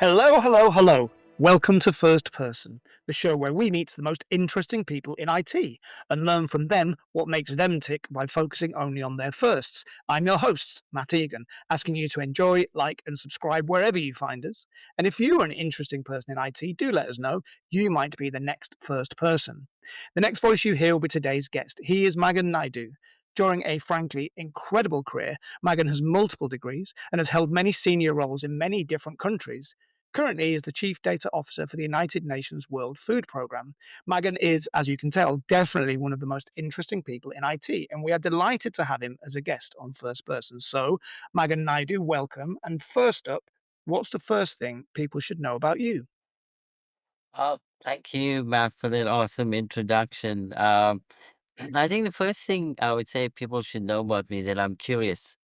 Hello, hello, hello. Welcome to First Person, the show where we meet the most interesting people in IT and learn from them what makes them tick by focusing only on their firsts. I'm your host, Matt Egan, asking you to enjoy, like, and subscribe wherever you find us. And if you are an interesting person in IT, do let us know. You might be the next first person. The next voice you hear will be today's guest. He is Magan Naidu. During a frankly incredible career, Magan has multiple degrees and has held many senior roles in many different countries. Currently, he is the Chief Data Officer for the United Nations World Food Programme. Magan is, as you can tell, definitely one of the most interesting people in IT, and we are delighted to have him as a guest on First Person. So, Magan Naidu, welcome. And first up, what's the first thing people should know about you? Oh, thank you, Matt, for that awesome introduction. I think the first thing I would say people should know about me is that I'm curious.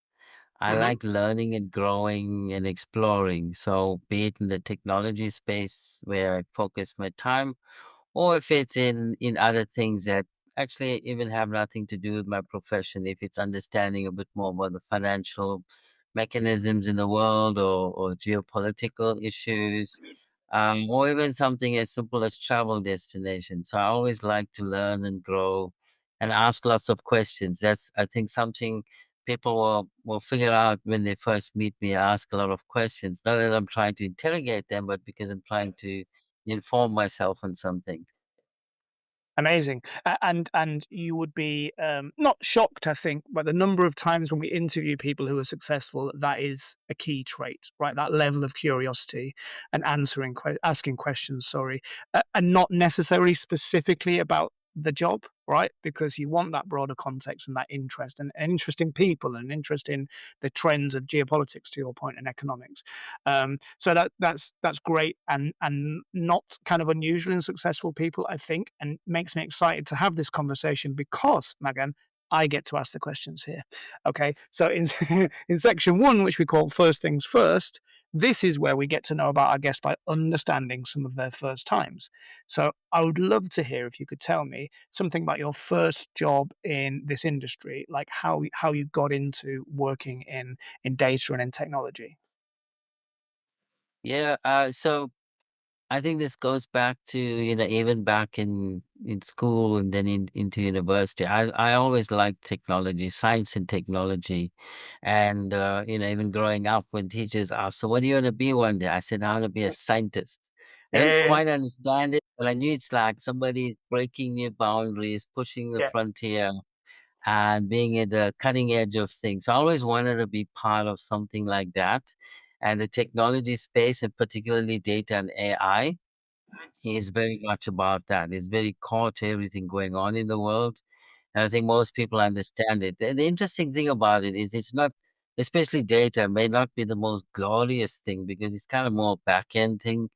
I Hmm. like learning and growing and exploring. So, be it in the technology space where I focus my time, or if it's in other things that actually even have nothing to do with my profession, if it's understanding a bit more about the financial mechanisms in the world or geopolitical issues, or even something as simple as travel destinations. So I always like to learn and grow and ask lots of questions. That's, I think, something people will figure out when they first meet me. I ask a lot of questions, not that I'm trying to interrogate them, but because I'm trying to inform myself on something. Amazing, and you would be not shocked, I think, by the number of times when we interview people who are successful. That is a key trait, right? That level of curiosity and asking questions. Sorry, and not necessarily specifically about the job, right? Because you want that broader context and that interest and interest in people and interest in the trends of geopolitics, to your point, and economics. So that's great and not kind of unusual in successful people, I think, and makes me excited to have this conversation because, Magan, I get to ask the questions here. Okay, so in in section one, which we call first things first, this is where we get to know about our guest by understanding some of their first times. So I would love to hear if you could tell me something about your first job in this industry, like how you got into working in data and in technology. Yeah, so I think this goes back to, even back in school and then into university. I always liked technology, science and technology. And even growing up when teachers asked, "So what do you want to be one day?" I said, "I want to be a scientist." I didn't Yeah, quite understand it, but I knew it's like somebody's breaking new boundaries, pushing the yeah. frontier, and being at the cutting edge of things. So I always wanted to be part of something like that. And the technology space, and particularly data and AI, is very much about that. It's very core to everything going on in the world. And I think most people understand it. The interesting thing about it is it's not, especially data, may not be the most glorious thing because it's kind of more back end thing,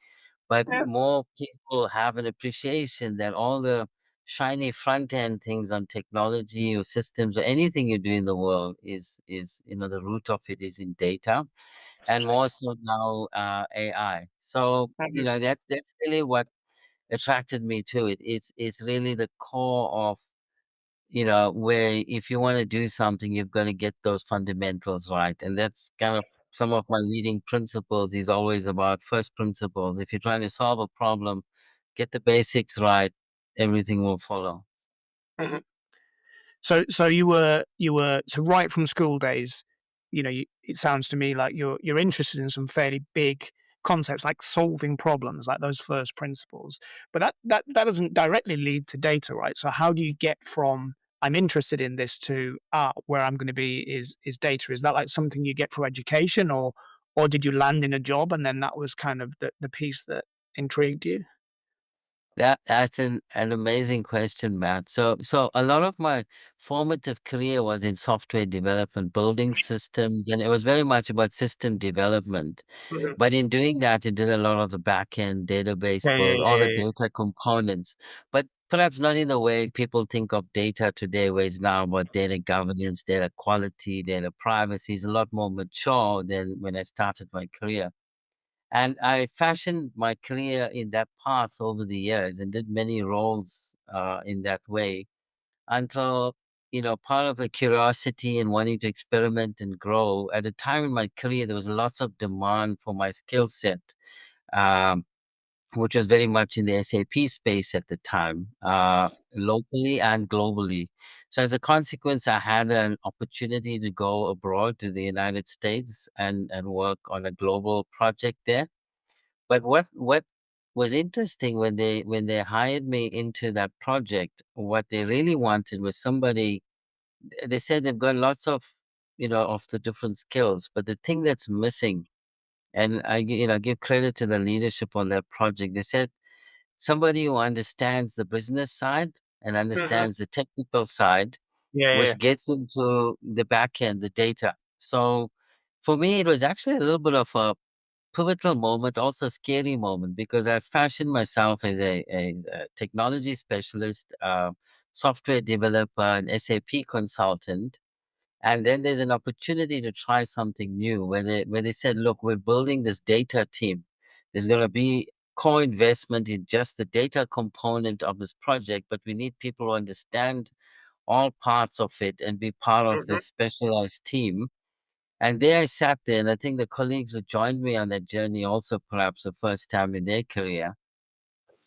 but Yeah. more people have an appreciation that all the shiny front end things on technology or systems or anything you do in the world is the root of it is in data, and more so now AI. So Mhm. that's really what attracted me to it. It's really the core of where if you want to do something, you've got to get those fundamentals right. And that's kind of some of my leading principles is always about first principles. If you're trying to solve a problem, get the basics right, everything will follow. Mhm. So you were so right from school days, it sounds to me like you're interested in some fairly big concepts like solving problems, like those first principles. But that doesn't directly lead to data, right? So how do you get from I'm interested in this to where I'm going to be is data? Is that like something you get through education, or did you land in a job and then that was kind of the piece that intrigued you? That's an amazing question, Matt. So a lot of my formative career was in software development, building systems, and it was very much about system development. Mhm. But in doing that, it did a lot of the back end database Yeah, yeah, build, yeah, all the yeah, data components. But perhaps not in the way people think of data today, where it's now about data governance, data quality, data privacy. Is a lot more mature than when I started my career. And I fashioned my career in that path over the years and did many roles in that way until, part of the curiosity and wanting to experiment and grow. At a time in my career, there was lots of demand for my skill set. um, which was very much in the SAP space at the time, locally and globally. So as a consequence, I had an opportunity to go abroad to the United States and work on a global project there. But what was interesting when they hired me into that project, what they really wanted was somebody. They said they've got lots of of the different skills, but the thing that's missing, and give credit to the leadership on that project. They said somebody who understands the business side and Hmm. understands the technical side, Yeah, yeah, which gets into the back end, the data. So for me, it was actually a little bit of a pivotal moment, also a scary moment, because I fashioned myself as a technology specialist, software developer, an SAP consultant. And then there's an opportunity to try something new where they said, look, we're building this data team. There's going to be co-investment in just the data component of this project, but we need people who understand all parts of it and be part of yeah. this specialized team. And there I sat there, and I think the colleagues who joined me on that journey also perhaps the first time in their career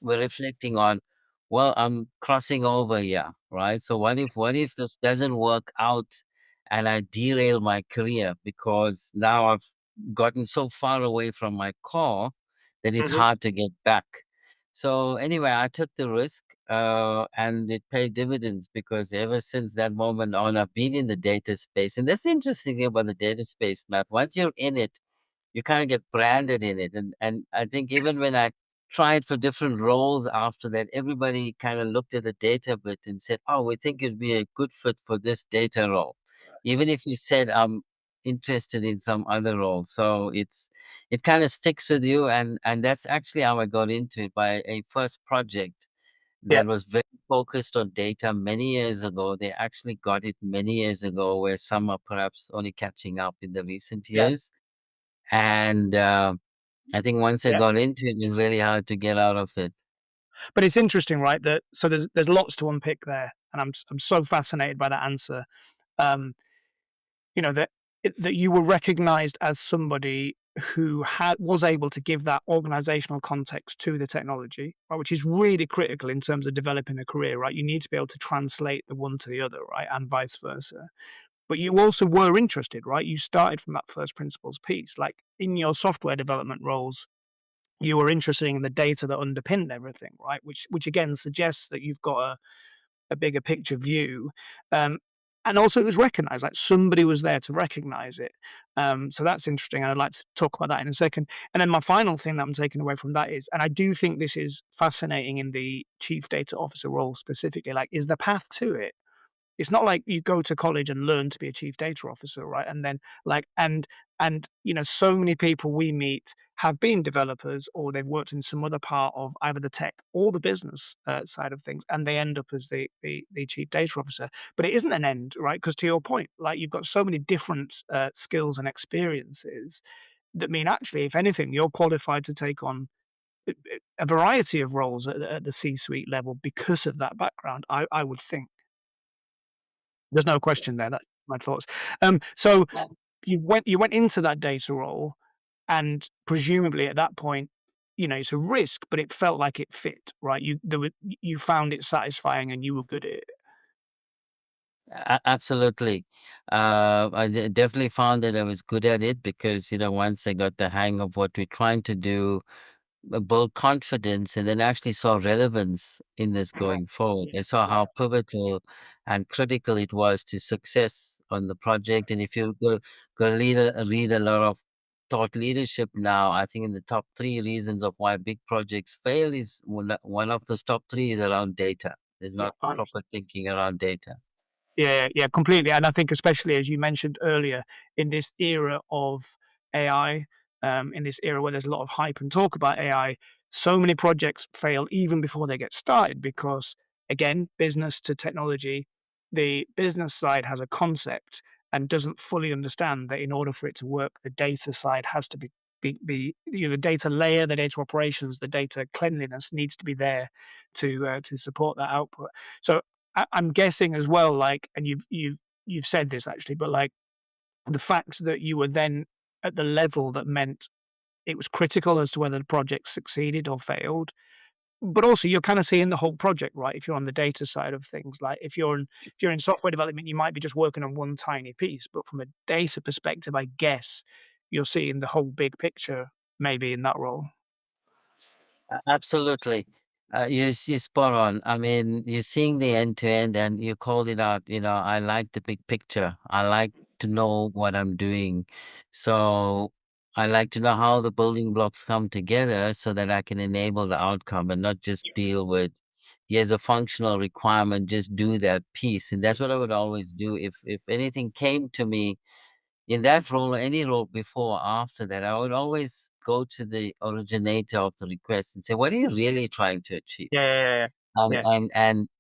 we're reflecting on, well, I'm crossing over here, right? So what if this doesn't work out and I derail my career because now I've gotten so far away from my core that it's Hmm. hard to get back. So anyway, I took the risk, and it paid dividends because ever since that moment on, I've been in the data space. And that's the interesting thing about the data space, Matt. Once you're in it, you kind of get branded in it. And I think even when I tried for different roles after that, everybody kind of looked at the data bit and said, "Oh, we think you'd be a good fit for this data role," even if you said I'm interested in some other role. So it kind of sticks with you, and that's actually how I got into it by a first project Yeah, that was very focused on data many years ago. They actually got it many years ago, where some are perhaps only catching up in the recent yeah, years. And, I think once I yeah. got into it, it's really hard to get out of it. But it's interesting, right? That so there's lots to unpick there, and I'm so fascinated by that answer. Um, that that you were recognized as somebody who had was able to give that organizational context to the technology, right, which is really critical in terms of developing a career, right? You need to be able to translate the one to the other, right, and vice versa. But you also were interested, right? You started from that first principles piece. Like in your software development roles, you were interested in the data that underpinned everything, right? Which again suggests that you've got a bigger picture view. Um, and also it was recognized, like somebody was there to recognize it. So that's interesting. And I'd like to talk about that in a second. And then my final thing that I'm taking away from that is, and I do think this is fascinating in the chief data officer role specifically, like, is the path to it. It's not like you go to college and learn to be a chief data officer, right? And then like and so many people we meet have been developers or they've worked in some other part of either the tech or the business side of things, and they end up as the chief data officer. But it isn't an end, right? Because to your point, like you've got so many different skills and experiences that mean actually, if anything, you're qualified to take on a variety of roles at the C-suite level because of that background. I would think. There's no question there. That's my thoughts. So you went into that data role, and presumably at that point, it's a risk, but it felt like it fit, right? You found it satisfying and you were good at it. Absolutely. Definitely found that I was good at it because, once I got the hang of what we're trying to do, build confidence, and then actually saw relevance in this Mhm. going forward. I saw Yeah. how pivotal and critical it was to success on the project. And if you go read a lot of thought leadership now, I think in the top three reasons of why big projects fail is one of those top three is around data. There's Yeah. not proper thinking around data. Yeah, yeah, completely. And I think especially as you mentioned earlier, in this era of AI, in this era where there's a lot of hype and talk about AI, so many projects fail even before they get started because, again, business to technology, the business side has a concept and doesn't fully understand that in order for it to work, the data side has to be the data layer, the data operations, the data cleanliness needs to be there to support that output. So I'm guessing as well, like, and you've said this actually, but like the fact that you were then at the level that meant it was critical as to whether the project succeeded or failed. But also you're kind of seeing the whole project, right? If you're on the data side of things, like if you're in software development, you might be just working on one tiny piece, but from a data perspective, I guess you're seeing the whole big picture maybe in that role. Absolutely. You're spot on. I mean, you're seeing the end to end and you called it out. I like the big picture. I like to know what I'm doing. So I like to know how the building blocks come together so that I can enable the outcome and not just deal with, here's a functional requirement, just do that piece. And that's what I would always do. If anything came to me in that role or any role before or after that, I would always go to the originator of the request and say, "What are you really trying to achieve?" Yeah, yeah, yeah, yeah,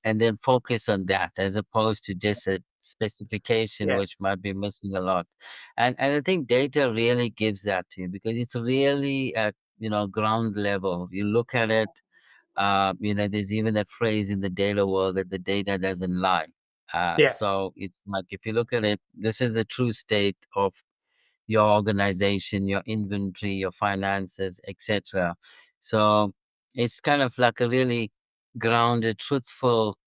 And then focus on that as opposed to just a specification yeah, which might be missing a lot. And I think data really gives that to you because it's really at ground level. You look at it, there's even that phrase in the data world that the data doesn't lie. yeah, So it's like if you look at it, this is the true state of your organization, your inventory, your finances, etc. So it's kind of like a really grounded, truthful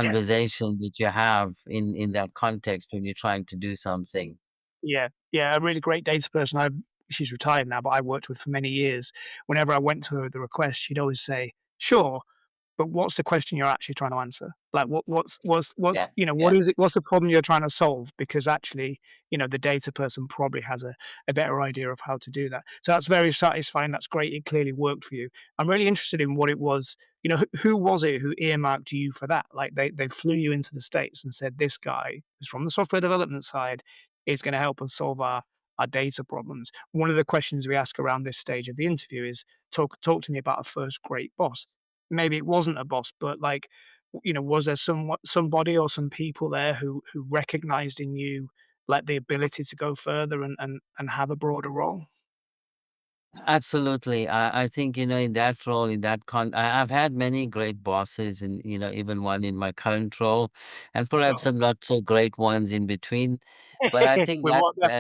yeah. conversation that you have in that context when you're trying to do something. Yeah, yeah, a really great data person. She's retired now, but I worked with for many years. Whenever I went to her with the request, she'd always say, "Sure, but what's the question you're actually trying to answer? Like, Yeah, what yeah. is it? What's the problem you're trying to solve? Because actually, the data person probably has a better idea of how to do that. So that's very satisfying. That's great. It clearly worked for you. I'm really interested in what it was. Who was it who earmarked you for that? Like they flew you into the States and said, this guy who's from the software development side is going to help us solve our data problems. One of the questions we ask around this stage of the interview is talk to me about a first great boss. Maybe it wasn't a boss, but like, was there somebody or some people there who recognized in you like the ability to go further and have a broader role? Absolutely. I think, in that role, I've had many great bosses and, even one in my current role and perhaps Sure. some not so great ones in between. But I think We that, want that.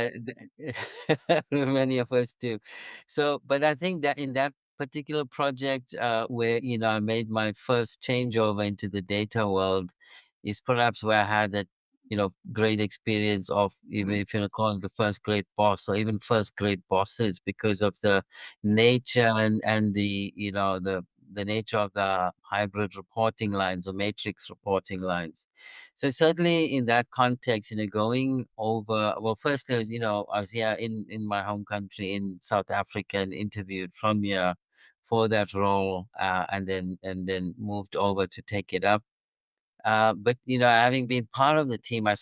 many of us do. So, but I think that in that particular project, where, I made my first changeover into the data world is perhaps where I had that, great experience of even Mm, if you call it the first great boss or even first great bosses because of the nature and the the nature of the hybrid reporting lines or matrix reporting lines. So certainly in that context, going over, well, firstly I was I was here in my home country in South Africa and interviewed from here for that role, and then moved over to take it up. But having been part of the team, I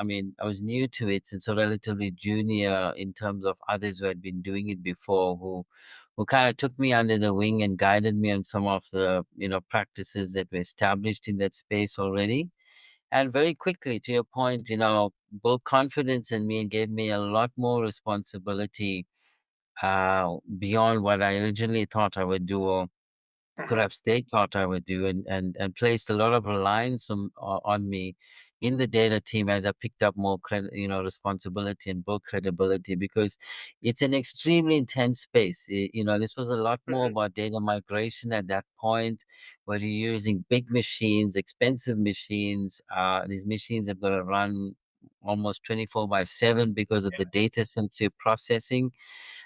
mean, I was new to it and so relatively junior in terms of others who had been doing it before, who kind of took me under the wing and guided me on some of the, practices that were established in that space already. And very quickly, to your point, built confidence in me and gave me a lot more responsibility, beyond what I originally thought I would do, or mhm. perhaps they thought I would do, and placed a lot of reliance on me in the data team as I picked up more responsibility and built credibility because it's an extremely intense space. This was a lot more Mhm. about data migration at that point, where you're using big machines, expensive machines. These machines have got to run almost 24/7 because of the data sensitive processing,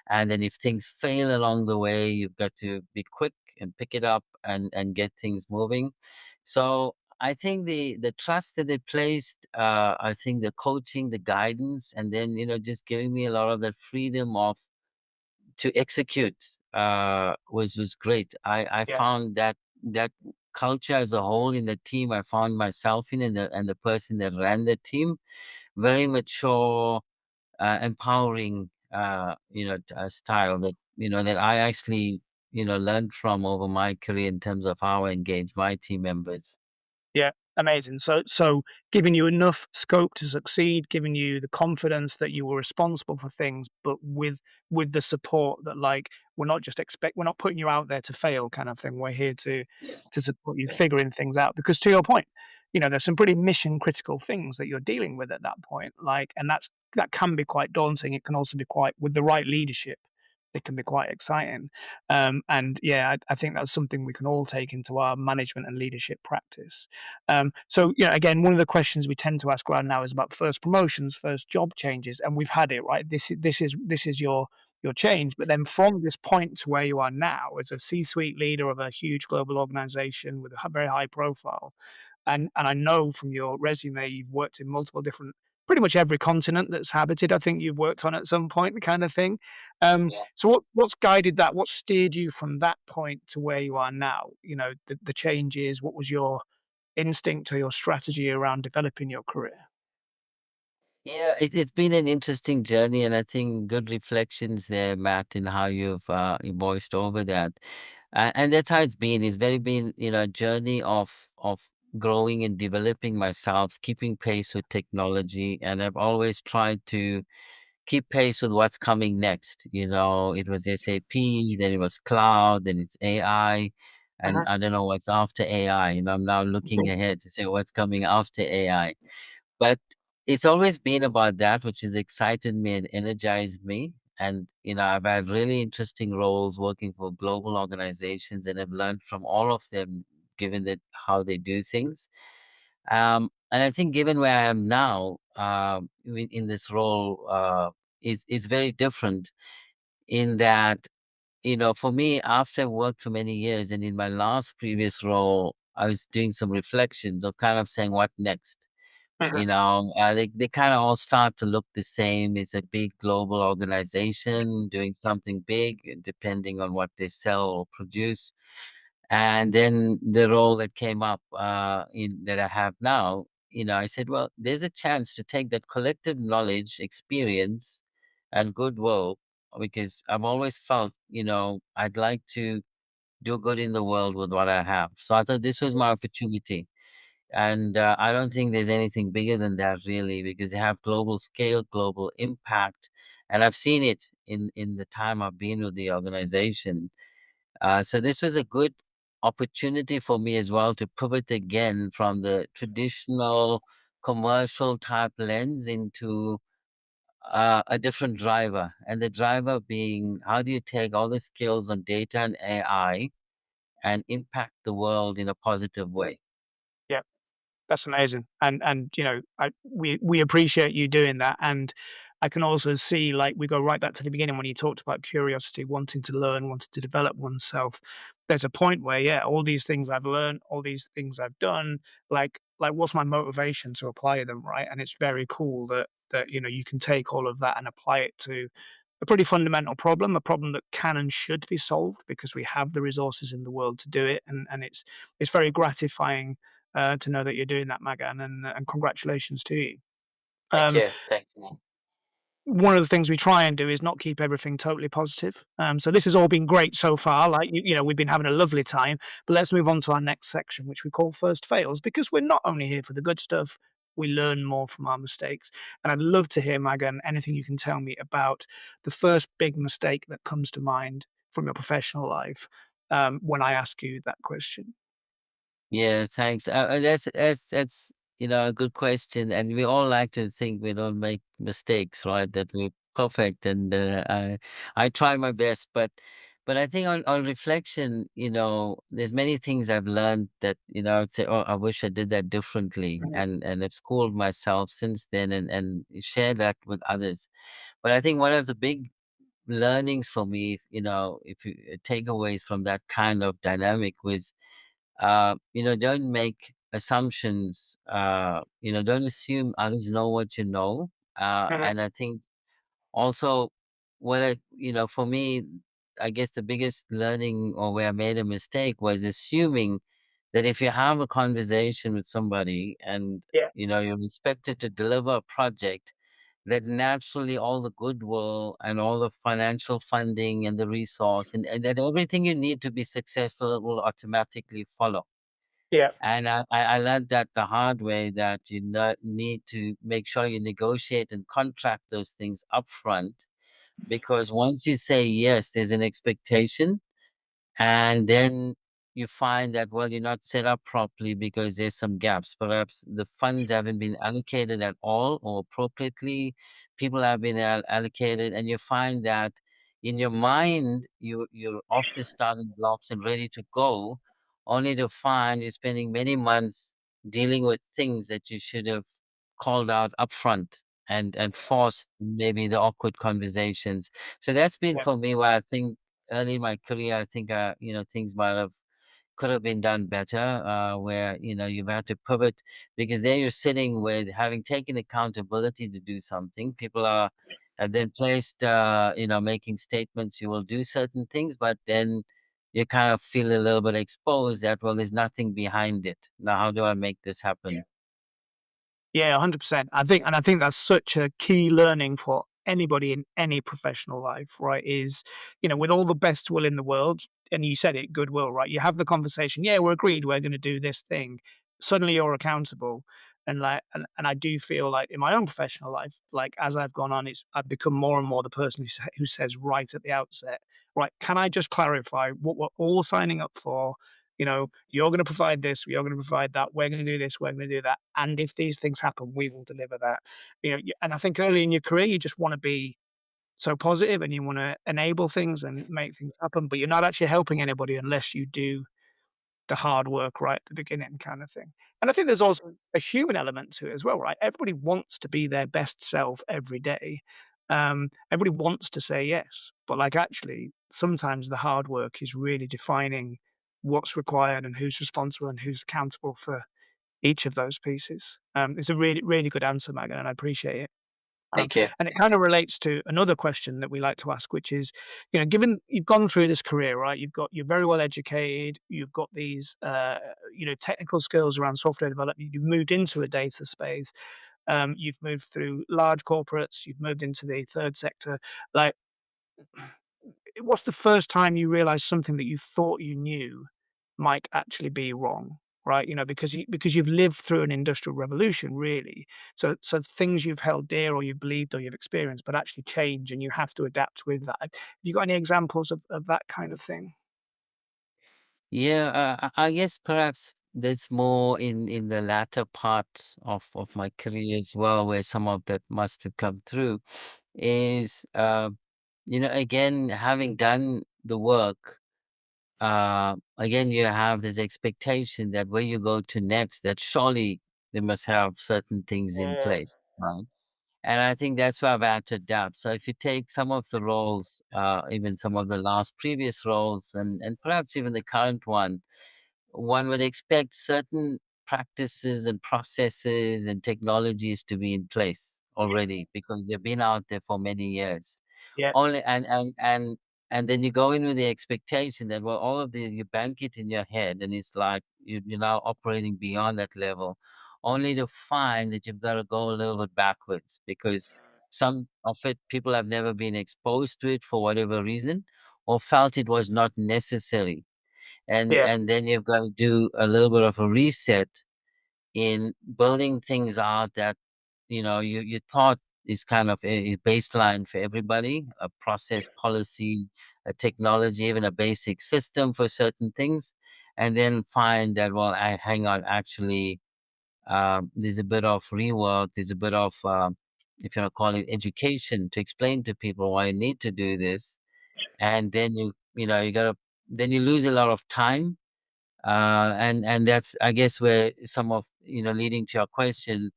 and then if things fail along the way, you've got to be quick and pick it up and get things moving. So I think the trust that they placed, I think the coaching, the guidance, and then just giving me a lot of that freedom of to execute, was great. I Yeah, found that culture as a whole in the team I found myself in, and the person that ran the team, very mature, empowering, style that that I actually learned from over my career in terms of how I engage my team members. yeah, amazing. So giving you enough scope to succeed, giving you the confidence that you were responsible for things, but with the support that like we're not putting you out there to fail kind of thing. We're here Yeah, to support you yeah. figuring things out. Because to your point, there's some pretty mission critical things that you're dealing with at that point. Like, and that can be quite daunting. It can also be quite with the right leadership. it can be quite exciting. And yeah, I think that's something we can all take into our management and leadership practice. So, again, one of the questions we tend to ask around now is about first promotions, first job changes, and we've had it right. This is your change, but then from this point to where you are now as a C-suite leader of a huge global organization with a very high profile, and I know from your resume you've worked in multiple different, pretty much every continent that's habited. I think you've worked on at some point, kind of thing. So what's guided that? What steered you from that point to where you are now? The changes. What was your instinct or your strategy around developing your career? Yeah, it's been an interesting journey, and I think good reflections there, Matt, in how you voiced over that, and that's how it's been. It's very been a journey of growing and developing myself, keeping pace with technology, and I've always tried to keep pace with what's coming next. It was SAP, then it was cloud, then it's AI, and Mhm. I don't know what's after AI. I'm now looking ahead to say what's coming after AI. But it's always been about that, which has excited me and energized me. And, I've had really interesting roles working for global organizations, and I've learned from all of them, given that how they do things. And I think given where I am now, in this role, it's very different in that, for me, after I worked for many years and in my last previous role, I was doing some reflections of kind of saying, what next? Mhm. They kind of all start to look the same. It's a big global organization doing something big, depending on what they sell or produce. And then the role that came up that I have now, I said, well, there's a chance to take that collective knowledge, experience, and goodwill, because I've always felt, I'd like to do good in the world with what I have. So I thought this was my opportunity, and I don't think there's anything bigger than that, really, because they have global scale, global impact. And I've seen it in the time I've been with the organization. So this was a good opportunity for me as well to pivot again from the traditional commercial type lens into a different driver. And the driver being, how do you take all the skills on data and AI and impact the world in a positive way? Yeah. That's amazing, and we appreciate you doing that, and I can also see, like, we go right back to the beginning when you talked about curiosity, wanting to learn, wanting to develop oneself. There's a point where, yeah, all these things I've learned, all these things I've done, like what's my motivation to apply them, right? And it's very cool that you can take all of that and apply it to a pretty fundamental problem, a problem that can and should be solved because we have the resources in the world to do it, and it's very gratifying to know that you're doing that, Magan, and congratulations to you. Thank Um, you. Thank you. One of the things we try and do is not keep everything totally positive. So this has all been great so far. Like we've been having a lovely time. But let's move on to our next section, which we call first fails, because we're not only here for the good stuff. We learn more from our mistakes. And I'd love to hear, Magan, anything you can tell me about the first big mistake that comes to mind from your professional life when I ask you that question. Yeah, thanks. That's a good question, and we all like to think we don't make mistakes, right? That we're perfect, and I try my best, but I think on reflection, there's many things I've learned that I'd say, oh, I wish I did that differently, Mhm. and I've schooled myself since then, and share that with others. But I think one of the big learnings for me, if you takeaways from that kind of dynamic was don't make assumptions, don't assume others know what you know. Mhm. And I think also for me, I guess the biggest learning or where I made a mistake was assuming that if you have a conversation with somebody and, Yeah, you're expected to deliver a project, that naturally all the goodwill and all the financial funding and the resource and that everything you need to be successful will automatically follow. yeah, And I learned that the hard way, that you not need to make sure you negotiate and contract those things upfront, because once you say yes, there's an expectation, and then you find that, well, you're not set up properly because there's some gaps. Perhaps the funds haven't been allocated at all or appropriately. People have been allocated, and you find that in your mind, you're off the starting blocks and ready to go, only to find you're spending many months dealing with things that you should have called out upfront and forced maybe the awkward conversations. So that's been Yeah. for me where I think early in my career, I think things might have could have been done better, where you've had to pivot because there you're sitting with having taken accountability to do something. People are have then placed, making statements. You will do certain things, but then you kind of feel a little bit exposed that well, there's nothing behind it. Now, how do I make this happen? Yeah, 100%. I think that's such a key learning for anybody in any professional life, right? Is, with all the best will in the world, and you said it, goodwill, right? You have the conversation, yeah, we're agreed, we're going to do this thing. Suddenly you're accountable. And I do feel like in my own professional life, like as I've gone on, I've become more and more the person who says right at the outset, right, can I just clarify what we're all signing up for? You're going to provide this, you're going to provide that, we're going to do this, we're going to do that. And if these things happen, we will deliver that. And I think early in your career, you just want to be so positive and you want to enable things and make things happen, but you're not actually helping anybody unless you do the hard work right at the beginning, kind of thing. And I think there's also a human element to it as well, right? Everybody wants to be their best self every day. Everybody wants to say yes, but like actually, sometimes the hard work is really defining what's required and who's responsible and who's accountable for each of those pieces. It's a really, really good answer, Megan, and I appreciate it. Thank you. And it kind of relates to another question that we like to ask, which is, given you've gone through this career, right? You're very well educated. You've got these, technical skills around software development. You've moved into a data space. You've moved through large corporates. You've moved into the third sector. Like, what's the first time you realized something that you thought you knew might actually be wrong, right? Because you've lived through an industrial revolution, really. So things you've held dear or you've believed or you've experienced, but actually change, and you have to adapt with that. Have you got any examples of that kind of thing? Yeah, I guess perhaps that's more in the latter part of my career as well, where some of that must have come through. Is again, having done the work, again you have this expectation that where you go to next, that surely they must have certain things in Yeah, place, right? And I think that's where I've had to adapt. So if you take some of the roles, even some of the last previous roles, and perhaps even the current one would expect certain practices and processes and technologies to be in place already because they've been out there for many years. yeah, Only and then you go in with the expectation that well, all of these you bank it in your head, and it's like you're now operating beyond that level, only to find that you've got to go a little bit backwards because some of it people have never been exposed to it for whatever reason, or felt it was not necessary, yeah, and then you've got to do a little bit of a reset in building things out that you thought is kind of a baseline for everybody, a process policy, a technology, even a basic system for certain things, and then find that well, I hang on, actually, there's a bit of rework, there's a bit of if you want to call it education to explain to people why you need to do this, and then you gotta then you lose a lot of time, and that's I guess where some of leading to your question,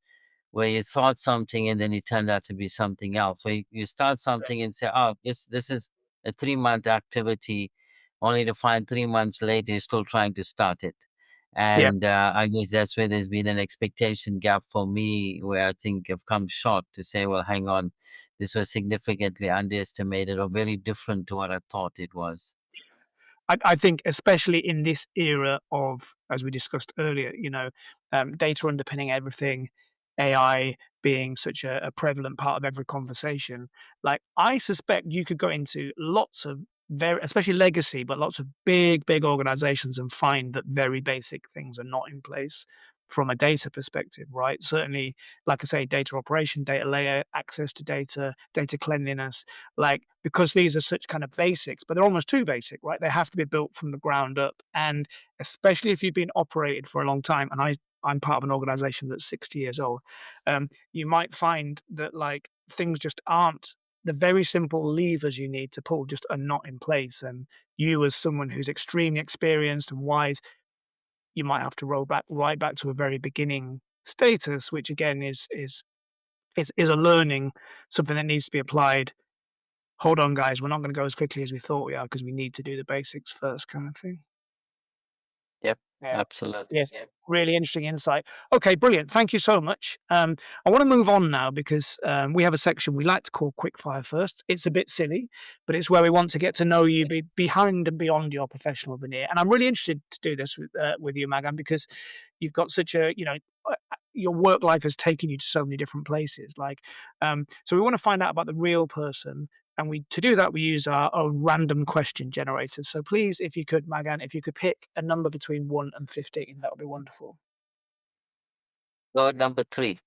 where you thought something and then it turned out to be something else. Where you start something and say, "Oh, this is a 3 month activity," only to find 3 months later you're still trying to start it. yeah. And I guess that's where there's been an expectation gap for me, where I think I've come short to say, "Well, hang on, this was significantly underestimated or very different to what I thought it was." I think especially in this era of, as we discussed earlier, data underpinning everything, AI being such a prevalent part of every conversation. Like, I suspect you could go into lots of very, especially legacy, but lots of big, big organizations and find that very basic things are not in place from a data perspective, right? Certainly, like I say, data operation, data layer, access to data, data cleanliness, like, because these are such kind of basics, but they're almost too basic, right? They have to be built from the ground up. And especially if you've been operated for a long time, and I'm part of an organization that's 60 years old, you might find that like things just aren't the very simple levers you need to pull just are not in place. And you, as someone who's extremely experienced and wise, you might have to roll back right back to a very beginning status, which again is a learning, something that needs to be applied. Hold on, guys, we're not going to go as quickly as we thought we are because we need to do the basics first, kind of thing. Yep. Yeah. Absolutely. Yes. Really interesting insight. Okay, brilliant. Thank you so much. I want to move on now because we have a section we like to call Quickfire First. It's a bit silly, but it's where we want to get to know you behind and beyond your professional veneer. And I'm really interested to do this with you, Magan, because you've got such a, your work life has taken you to so many different places. So we want to find out about the real person, and we to do that, we use our own random question generator. So please, if you could, Magan, if you could pick a number between 1 and 15, that would be wonderful. Go number 3.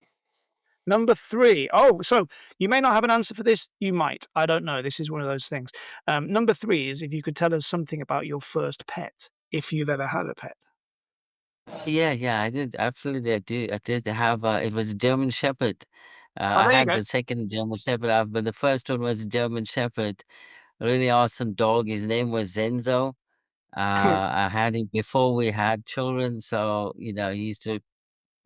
Number 3. Oh, so you may not have an answer for this. You might. I don't know. This is one of those things. Number 3 is if you could tell us something about your first pet, if you've ever had a pet. Yeah, yeah, I did. Absolutely, I do. I did have, it was a German Shepherd. Oh, I there you had go. the second German Shepherd, but the first one was a German Shepherd. A really awesome dog. His name was Zenzo. I had him before we had children, so he used to,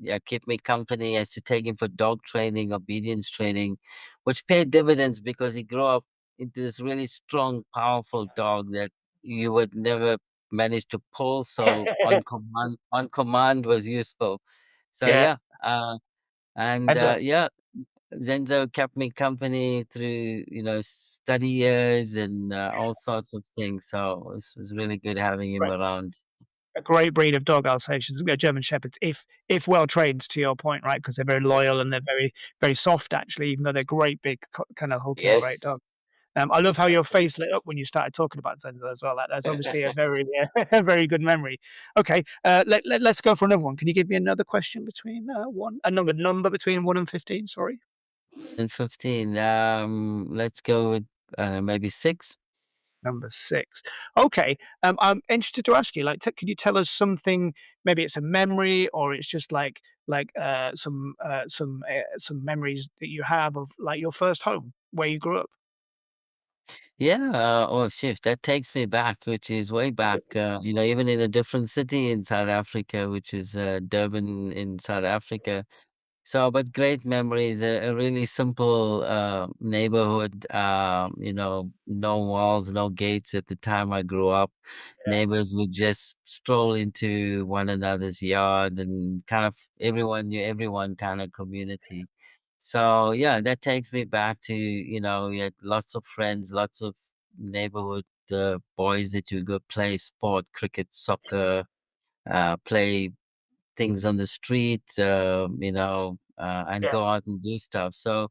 yeah, keep me company. I used to take him for dog training, obedience training, which paid dividends because he grew up into this really strong, powerful dog that you would never manage to pull. So on command was useful. So Yeah. yeah, and And yeah, Zenzo kept me company through study years and all sorts of things. So it was really good having him around. a great breed of dog Alsatians, German Shepherds, if well trained, to your point, right? Because they're very loyal and they're very soft, actually, even though they're great, big, kind of hulking, great Yes. dogs. I love how your face lit up when you started talking about Zenzo as well. That's obviously a very, a very good memory. Okay, let's go for another one. Can you give me another question between number between 1 and 15? Sorry. And 15. Let's go with maybe 6. Number 6. Okay, I'm interested to ask you, like, could you tell us something, maybe it's a memory or it's just some memories that you have of, like, your first home, where you grew up? Yeah. Oh, shift. That takes me back, which is way back. Even in a different city in South Africa, which is Durban in South Africa. So, but great memories. A really simple neighborhood. No walls, no gates at the time I grew up. Neighbors would just stroll into one another's yard, and kind of everyone knew everyone, kind of community. So yeah, that takes me back to, you had lots of friends, lots of neighborhood boys that you go play sport, cricket, soccer, play things on the street, and Yeah, go out and do stuff. So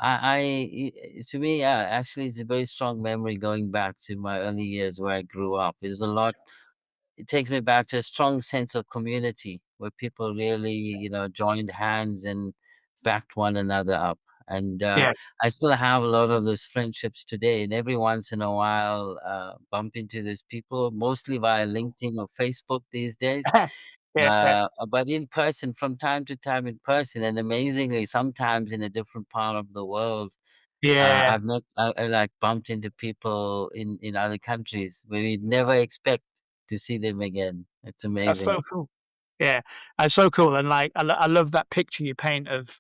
to me, yeah, actually, it's a very strong memory going back to my early years where I grew up. It takes me back to a strong sense of community where people really, joined hands and backed one another up. And yeah, I still have a lot of those friendships today. And every once in a while, bump into those people, mostly via LinkedIn or Facebook these days. yeah, But in person, from time to time in person, and amazingly, sometimes in a different part of the world. yeah. I like bumped into people in other countries where we'd never expect to see them again. It's That's amazing. so cool. Yeah, that's so cool, and, like, I love that picture you paint of,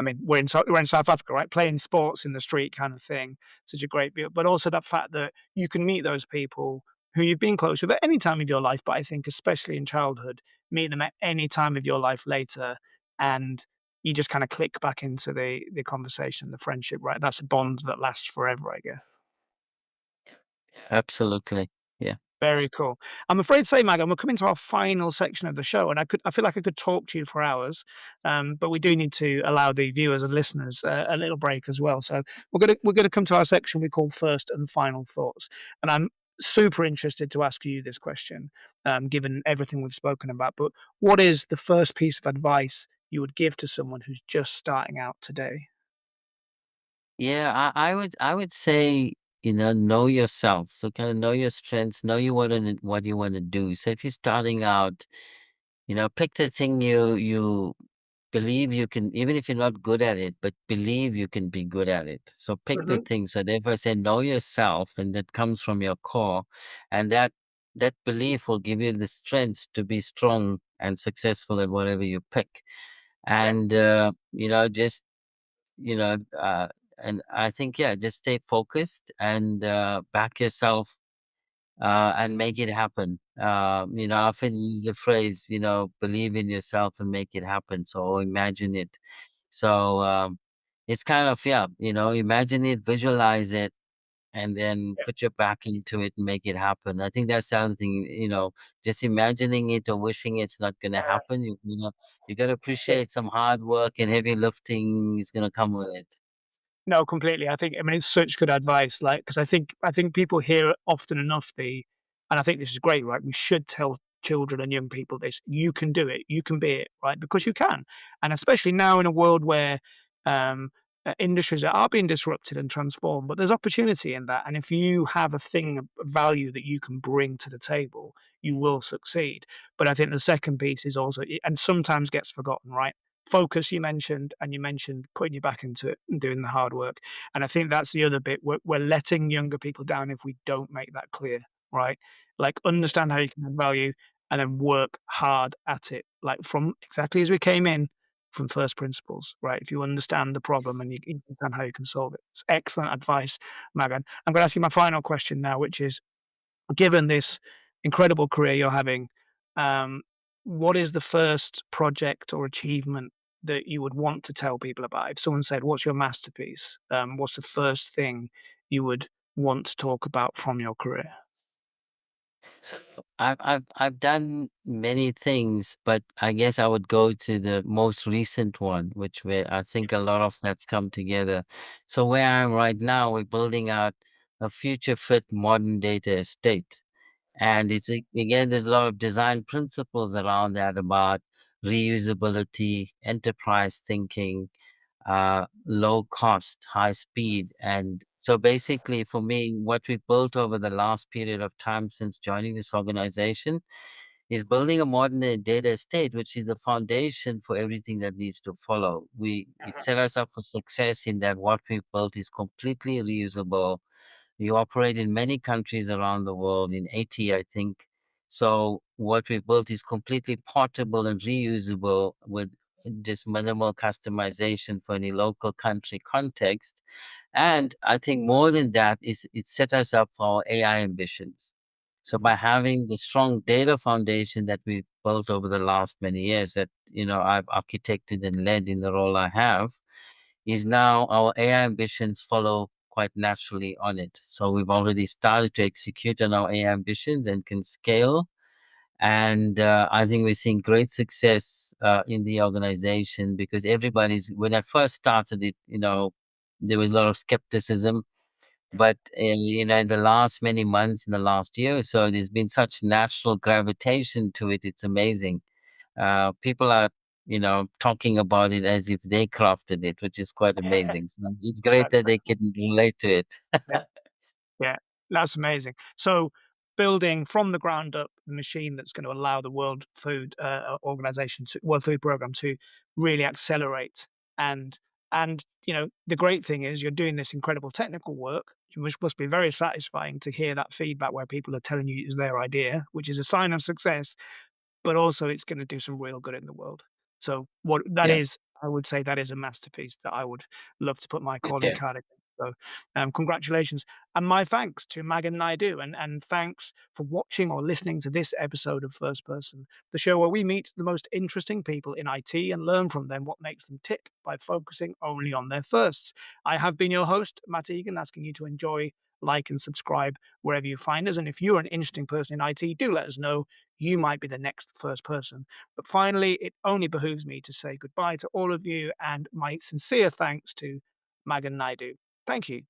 I mean, we're in South Africa, right? Playing sports in the street kind of thing, such a great view, but also that fact that you can meet those people who you've been close with at any time of your life, but I think especially in childhood, meet them at any time of your life later, and you just kinda click back into the conversation, the friendship, right? That's a bond that lasts forever, I guess. Absolutely. Yeah. Very cool. I'm afraid to say, Megan, we're coming to our final section of the show, and I feel like I could talk to you for hours, but we do need to allow the viewers and listeners a little break as well. So we're gonna come to our section we call first and final thoughts, and I'm super interested to ask you this question, given everything we've spoken about. But what is the first piece of advice you would give to someone who's just starting out today? Yeah, I would say, know yourself. So kind of know your strengths, know what you want to do. So if you're starting out, pick the thing believe you can, even if you're not good at it, but believe you can be good at it. So pick the Mhm. thing. So therefore I say know yourself, and that comes from your core. And that belief will give you the strength to be strong and successful at whatever you pick. Yeah, And just you know, and I think, yeah, just stay focused and back yourself and make it happen. I often use the phrase, believe in yourself and make it happen. So imagine it. So it's kind of, yeah, imagine it, visualize it, and then yeah, put your back into it and make it happen. I think that's the other thing, just imagining it or wishing it's not going to happen. You got to yeah. appreciate some hard work and heavy lifting is going to come with it. No, completely. I mean, it's such good advice, like, because I think people hear often enough and I think this is great, right? We should tell children and young people this: "You can do it. You can be it," right? Because you can, and especially now in a world where, um, industries are being disrupted and transformed, but there's opportunity in that, and if you have a thing of value that you can bring to the table, you will succeed. But I think the second piece is also and sometimes gets forgotten, right? Focus you mentioned, and you mentioned putting you back into it and doing the hard work. And I think that's the other bit. We're letting younger people down if we don't make that clear, right? Like understand how you can add value and then work hard at it, like from exactly as we came in from first principles, right? If you understand the problem and you understand how you can solve it. It's excellent advice, Magan. I'm going to ask you my final question now, which is given this incredible career you're having, um, what is the first project or achievement that you would want to tell people about? If someone said, "What's your masterpiece?" What's the first thing you would want to talk about from your career? So I've done many things, but I guess I would go to the most recent one, which where I think a lot of that's come together. So where I am right now, we're building out a future fit modern data estate. And again, there's a lot of design principles around that about reusability, enterprise thinking, low cost, high speed. And so basically, for me, what we've built over the last period of time since joining this organization is building a modern data estate, which is the foundation for everything that needs to follow. It set us up for success in that what we've built is completely reusable. We operate in many countries around the world, in 80, I think. So what we've built is completely portable and reusable with just minimal customization for any local country context. And I think more than that is it set us up for our AI ambitions. So by having the strong data foundation that we've built over the last many years that, I've architected and led in the role I have, is now our AI ambitions follow quite naturally on it. So we've already started to execute on our AI ambitions and can scale. And I think we're seeing great success in the organization because when I first started it, there was a lot of skepticism. But in the last many months, in the last year or so, there's been such natural gravitation to it. It's amazing. People are, talking about it as if they crafted it, which is quite amazing. So it's great That's that they can relate to it. yeah. Yeah, that's amazing. So, building from the ground up the machine that's going to allow the World Food Program to really accelerate and the great thing is you're doing this incredible technical work, which must be very satisfying to hear that feedback where people are telling you it's their idea, which is a sign of success but also it's gonna do some real good in the world. So what that Yeah, is, I would say that is a masterpiece that I would love to put my calling yeah, card against. So, congratulations, and my thanks to Magan Naidu, and thanks for watching or listening to this episode of First Person, the show where we meet the most interesting people in IT and learn from them what makes them tick by focusing only on their firsts. I have been your host, Matt Egan, asking you to enjoy, like, and subscribe wherever you find us, and if you're an interesting person in IT, do let us know. You might be the next first person. But finally, it only behooves me to say goodbye to all of you and my sincere thanks to Magan Naidu. Thank you.